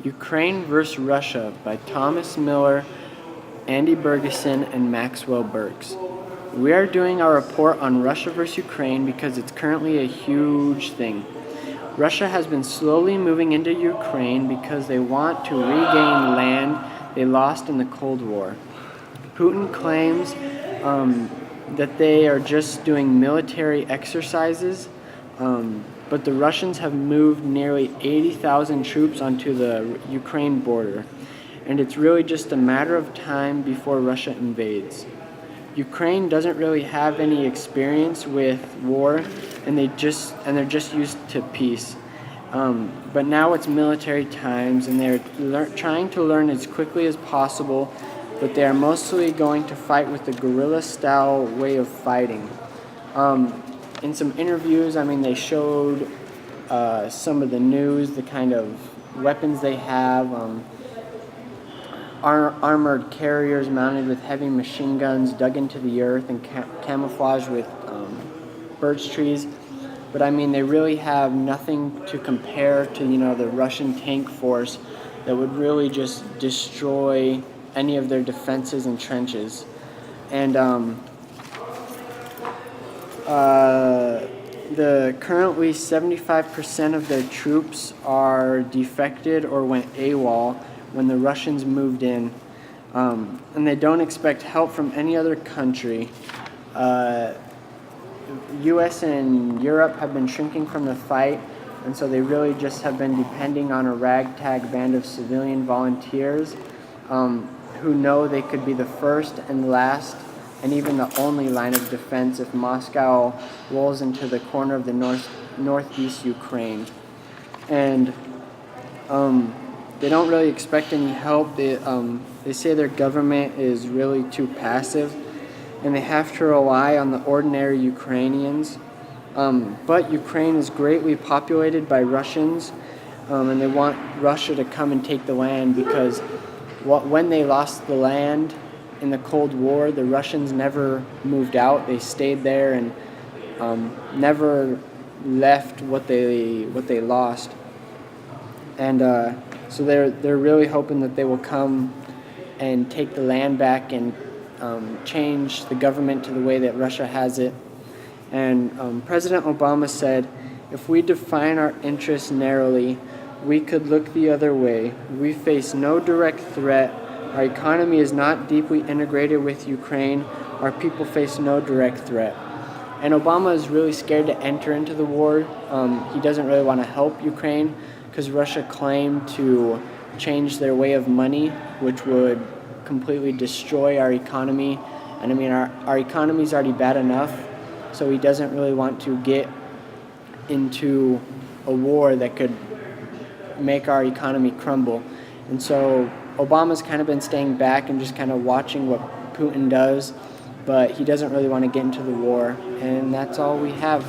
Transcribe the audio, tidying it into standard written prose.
Ukraine vs. Russia by Thomas Miller, Andy Bergeson, and Maxwell Burks. We are doing our report on Russia vs. Ukraine because it's currently a huge thing. Russia has been slowly moving into Ukraine because they want to regain land they lost in the Cold War. Putin claims that they are just doing military exercises, but the Russians have moved nearly 80,000 troops onto the Ukraine border, and it's really just a matter of time before Russia invades. Ukraine doesn't really have any experience with war, and they're just used to peace. But now it's military times, and they're trying to learn as quickly as possible, but they are mostly going to fight with the guerrilla-style way of fighting. In some interviews, they showed some of the news, the kind of weapons they have, armored carriers mounted with heavy machine guns dug into the earth and camouflaged with birch trees. But they really have nothing to compare to, the Russian tank force that would really just destroy any of their defenses and trenches. And currently 75% of their troops are defected or went AWOL when the Russians moved in, and they don't expect help from any other country. U.S. and Europe have been shrinking from the fight, and so they really just have been depending on a ragtag band of civilian volunteers who know they could be the first and last and even the only line of defense if Moscow rolls into the corner of the northeast Ukraine. And they don't really expect any help. They say their government is really too passive, and they have to rely on the ordinary Ukrainians. But Ukraine is greatly populated by Russians, and they want Russia to come and take the land because when they lost the land in the Cold War, the Russians never moved out. They stayed there and never left what they lost. And so they're really hoping that they will come and take the land back and change the government to the way that Russia has it. And President Obama said, "If we define our interests narrowly, we could look the other way. We face no direct threat. Our economy is not deeply integrated with Ukraine. Our people face no direct threat." And Obama is really scared to enter into the war. He doesn't really want to help Ukraine because Russia claimed to change their way of money, which would completely destroy our economy. And our economy is already bad enough, so he doesn't really want to get into a war that could make our economy crumble. And so Obama's kind of been staying back and just kind of watching what Putin does, but he doesn't really want to get into the war. And that's all we have.